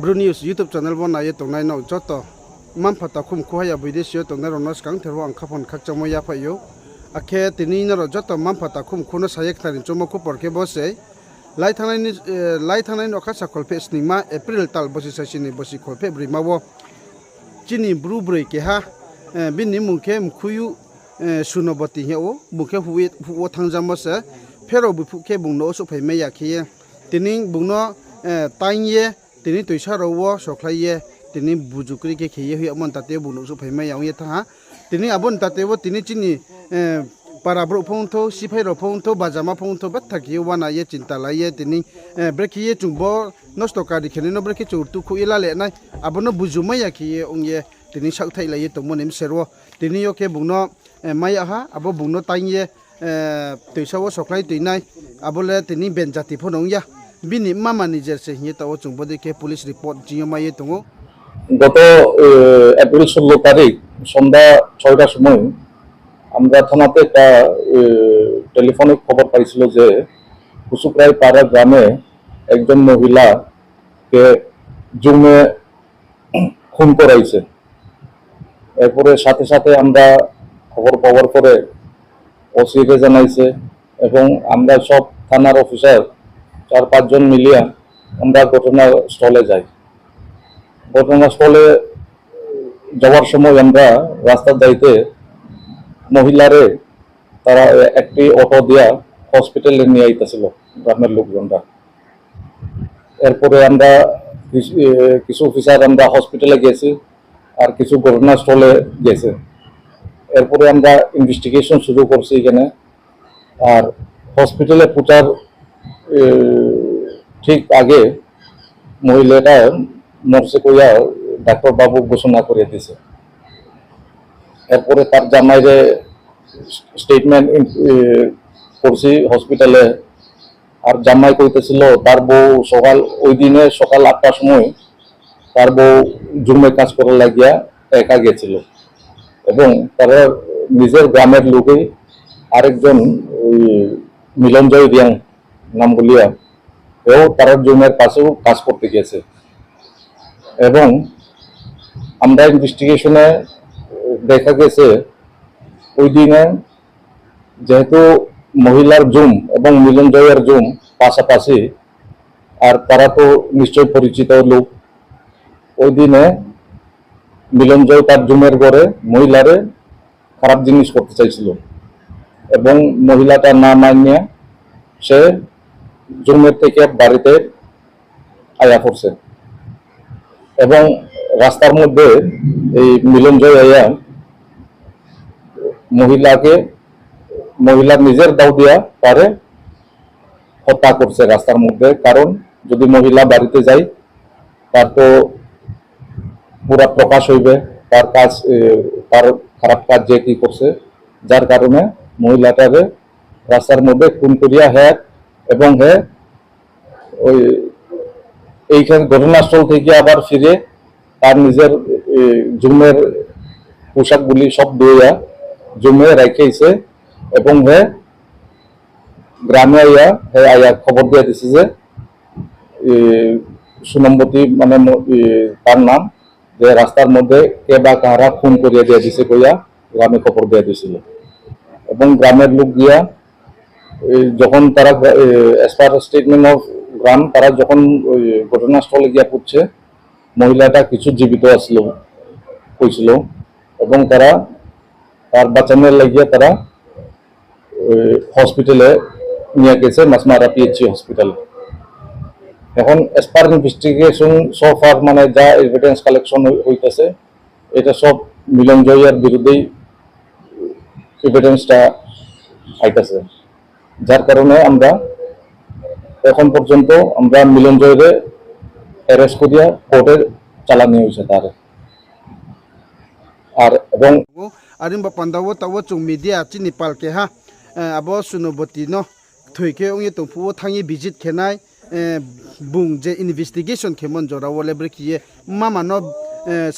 Bro News YouTube channel bon naye tongnai no joto man phata khum khoya video tongnai ronas kang thero ang khapon khak chamo ya phayo akhe tini na ro joto man phata khum khono sayek thani chomo ko porke bose lai thanai no khasa kolpe snima April tal bosi sasini bosi kolpe brimawo chini bru brei ke ha binni mungke mkhuyu sunobati heo mungke huwo thangjamo se phero bufu ke bungno so phai me yakhiye tini bungno tainye tini toisa rowo soklaiye tini bujukri ke kheye hui amon tate bungno so phai me yawe tha tini abon tate wo tini chini parabro phongtho siphai ro phongtho bajama phongtho bathaki wana ye cinta laiye tini brekhiye chungbo nosto kadi khene no brekhi churtu khu ila le nai abono bujuma yakhiye ongye tini sakthai laiye tomonim serwo tini yo ke bungno maya ha abo bungno tainye toisawo soklai tuinai abole tini benjati phonongya bini mama nijer se hiye tawo chungbode ke police report jiyo maye tongo গত April 16 তারিখ সন্ধ্যা 6টার সময় আমরা থানাতে একটা টেলিফোনে খবর পাইছিল যে কুসুপ্রাই পাড়া গ্রামে একজন মহিলাকে জুমে খুন করাইছে। এরপরে সাথে সাথে আমরা খবর পাওয়ার পরে ওসিকে জানাইছে এবং আমরা সব থানার অফিসার 4-5 জন মিলিয়া আমরা ঘটনাস্থলে যাই। ঘটনাস্থলে যাওয়ার সময় আমরা রাস্তার যাইতে মহিলারে তারা একটি অটো দিয়া হসপিটালে নিয়ে আইতেছিল গ্রামের লোকজনরা। এরপরে আমরা কিছু অফিসার আমরা হসপিটালে গেছি আর কিছু ঘটনাস্থলে গেছে। এরপরে আমরা ইনভেস্টিগেশন শুরু করছি এখানে। আর হসপিটালে পৌঁছার ঠিক আগে মহিলাটা মরছে কইয়া ডাক্তার বাবু ঘোষণা করে দিয়েছে। এরপরে তার জামাইরে স্টেটমেন্ট করছি হসপিটালে। আর জামাই কইতেছিল তার বউ ওই দিনে সকাল 8টার সময় তার বউ জুমে কাজ করার লাগিয়া একা গেছিল এবং তারা নিজের গ্রামের লোকেই আরেকজন ওই মিলনজয় রিয়াং নাম বলিয়া এও তার জমির পাশেও কাজ করতে গেছে। এবং আমরা ইনভেস্টিগেশনে দেখা গেছে ওই দিনে যেহেতু মহিলার জুম এবং মিলনজয়ের জুম পাশাপাশি আর তারা তো নিশ্চয় পরিচিত লোক, ওই দিনে মিলনজয় তার জুমের ঘরে মহিলারে খারাপ জিনিস করতে চাইছিল এবং মহিলাটা না মানিয়ে সে জুমের থেকে বাড়িতে আয়া পড়ছে এবং রাস্তার মধ্যে এই মিলনজয় আয়া মহিলার নিজের দাও দিয়া তারে হত্যা করছে রাস্তার মধ্যে। কারণ যদি মহিলা বাড়িতে যায় তার তো পুরা প্রকাশ হইবে তার কাজ, তার খারাপ কাজ যে কি করছে, যার কারণে মহিলাটারে রাস্তার মধ্যে খুন করিয়া এবং ওই এইখানে ঘটনাস্থল থেকে আবার ফিরে তার নিজের জুমের পোশাকগুলি সব ধুইয়া জুমে রেখেছে এবং গ্রামে আয়া খবর দিয়ে দিছে যে সুনম্বতী মানে তার নাম, যে রাস্তার মধ্যে কে বা কাহারা খুন করিয়া দিয়ে দিছে কইয়া গ্রামে খবর দিয়ে দিছিল। এবং গ্রামের লোক গিয়া যখন তারা এজ পার স্টেটমেন্ট অফ গ্রাম তারা যখন ওই ঘটনাস্থলে গিয়া পড়ছে মহিলাটা কিছু জীবিত আসছিল কইছিল এবং তারা তার বাঁচানোর লাগিয়া তারা হসপিটালে নিয়ে গেছে মাসমারা পিএইচসি হসপিটালে। এখন এজ পার ইনভেস্টিগেশন সো ফার মানে যা এভিডেন্স কালেকশন হইতেছে এটা সব মিলনজয়ের বিরুদ্ধেই এভিডেন্সটা আইতেছে, যার কারণে আমরা এখন পর্যন্ত আমরা মিলনজয়রে অ্যারেস্ট করিয়া কোর্টে চালানি হয়েছে তার। আর এবং arimba pandawo tawo chung media chini palke ha abo sunoboti no thuike ongye tongpu thangi visit khenai bung je investigation khemon jora wole brekiye mama no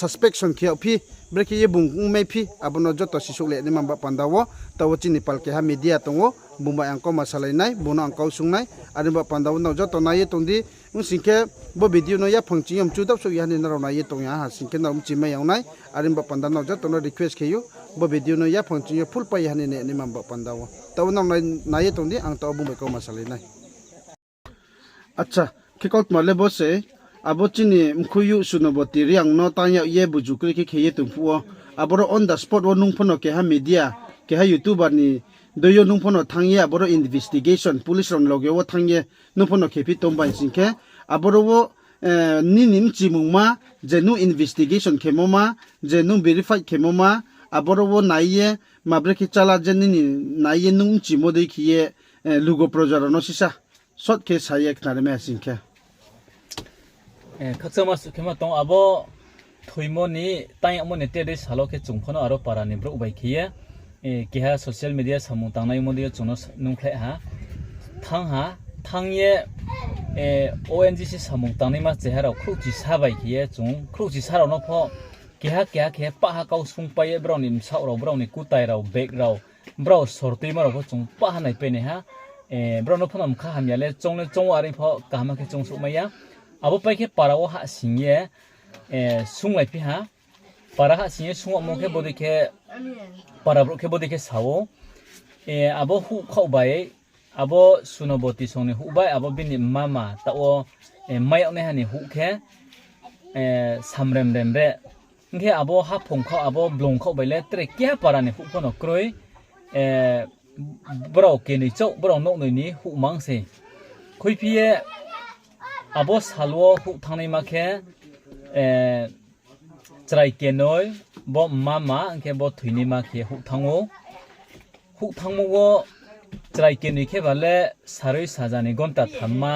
suspicion khe phi break ye bung mai phi abono joto sisuk le ni mamba pandawo tawo chini palke ha media tongo bumba angko masalai nai bono angko sungnai ari ba pandawo no joto na ye tongdi ung singke bo video no ya phangchi yom chu dap so ya ni na na ye tong ya ha singke na chi mai yawnai ari ba panda no joto no request kheyu bo video no ya phangchi full pa ya ni ne ni mamba pandawo tawo no na ye tongdi ang tawo bumba ko masalai nai acha kikout male bose abo chini mkhuyu sunoboti riang no tanya ye bujukri ke kheye tumpuo aboro on the spot wo nungphono ke ha media ke ha youtuber ni doyo nungphono thangye aboro investigation police ron loge wo thangye nungphono ke pi tombai singke aboro wo ninim chimungma jenu investigation khemoma jenu verify khemoma aboro wo naiye mabre ki chala jenini naiye nung chimodei khiye lugo project no sisa sot ke sayek na me singke 각자마스 개마동 아버 토이모니 땅에 어머니 때를 살로케 중포노 아로 파라니 브로 우바이키에 기하 소셜 미디어 사무 땅나이 모디어 중노 농클레하 탕하 탕예 ONGC 사무 땅나이마 제하라 크루지 사바이키에 중 크루지 사라노 포 기하 빠하 가우 숭빠예 브라우님 사오로 브라우니 꾸타이라우 백라우 브라우 소르티마로 중 빠하나이 페네하 브라우노 포남 카함야레 종네 종와리 포 가마케 종수마야 abo pai ke parawo ha singye sunglai pi ha para ha singye sungwa mo ke bodi ke para bro ke bodi ke sawo abo hu khau bai abo sunoboti songni hu bai abo bini mama ta o mai ne hani hu ke samrem rem re nge abo ha phong khau abo blong khau bai le tre ke para ne hu pono kroi bro ke ni chau bro no ni hu mang se khoi pi abo salwo hu thangnai makhe chrai kenoi bo mama angke bo thuini makhe hu thangmo go chrai kenoi khe bale saroi sajani gonta thamma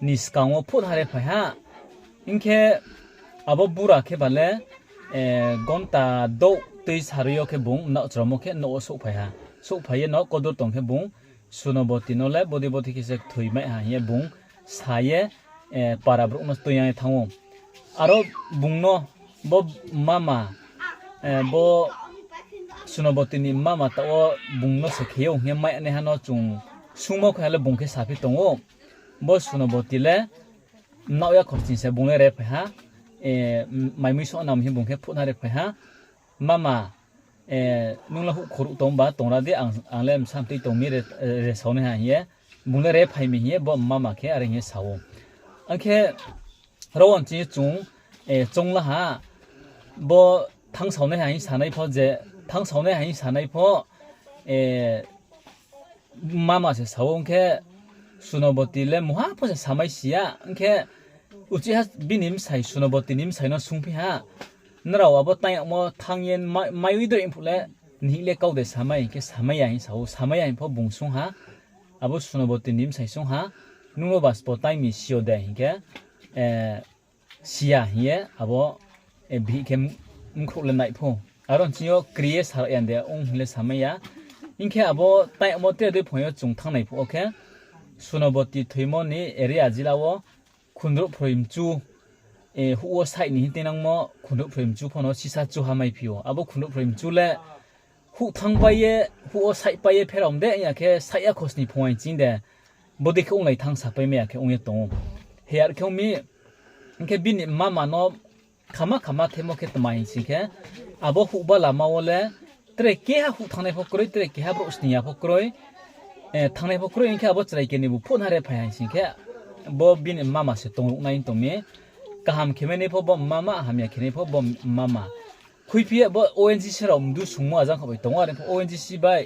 niskango phut hare phaya ingke abo bura khe bale gonta do tei saroyo khe bung na chromo khe no so phaya no kodur tong khe bung sunoboti no le bodi khe se thui mai ha ye bung saye para bro mas toyang thango aro bungno bo mama bo sunoboti ni mama ta o bungno sekheo nge mai ne hano chung sumo khale bungke sapi tongo bo sunoboti le nawya khorchin se bungle re pha mai mi so nam hi bungke phuna re pha mama nungla hu khoru tomba tongra de anglem samti tomi re sone ha ye bungle re phai mi ye bo mama ke are nge sawo angke rawan chi chung chung la ha bo thang saune ha sanai pho je thang saune ha sanai pho mama se sawong ke sunoboti le muha pho se samai sia angke uchi ha binim sai sunoboti nim sai no sungpi ha nraw abo tai mo thangyen mai wider impule ni le kau de samai ke samai ha saw samai ha pho bungsung ha abo sunoboti nim sai sung ha nulo bas po tai mi sio de hinge sia hie abo bi kem ngkhro le nai pho aron chio kriye sar yan de ong le samaya inke abo tai mo te de phoyo chung thang nai pho okay sunoboti thoimo ni area jilawo khundro phroim chu huo sai ni tenang mo khundro phroim chu phono sisa chu hamai phio abo khundro phroim chu le hu thang baye huo sai paye pherom de ya ke sai ya khosni phoi chin de bodi khong lai thang sa pai me ke ong ye tong her khong mi ke bin mama no khama themo ke tmai si ke abo hu bala ma wole tre ke ha hu thang pho kroi tre ke ha bro snia pho kroi thang pho kroi ke abo chrai ke ni bu phon hare phai si ke bo bin mama se tong nai to me kaham khemene pho bo mama hamya khene pho bo mama khui pi bo ONGC rom du sungmo ajang khabai tong are ONGC bai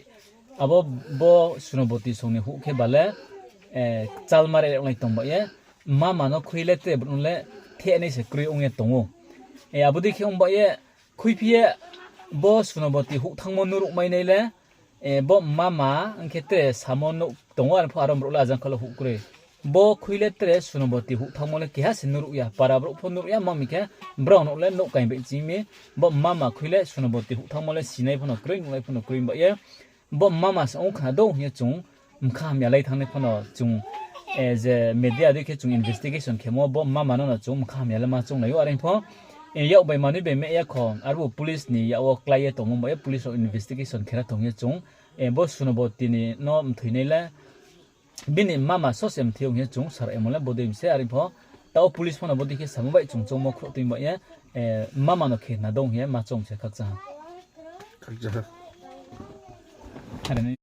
abo bo sunoboti songni hu ke bale chalmare ngai tongba ye mama no khuile te brunle the nei se krui ong ye tongo abudi khong ba ye khuipie bo sunoboti hu thangmo nuru mai nei le bo mama angke te samon no tongo ar pharom rula jang khalo hu kre bo khuile te sunoboti hu thangmo le ke ha sinuru ya para bro phonuru ya mami ke brown le no kai be chimi bo mama khuile sunoboti hu thangmo le sinai phono krui ngai phono krui ba ye bo mama sa ong kha do ye chung mkham ya lai thang ne phono chung as a media de ke chung investigation ke mo bo mama no chung mkham ya la ma chung nayo areng pho ya bai manu be me ya khong aru police ni ya o klai to mo police investigation khera tong ye chung bo sunoboti ni no mthuine la bini mama sosem thiong ye chung sar emola bodim se ari pho tao police phone bodi ke sambai chung chung mo khro tin ba ye mama no khe na dong ye ma chung che khak cha 각자.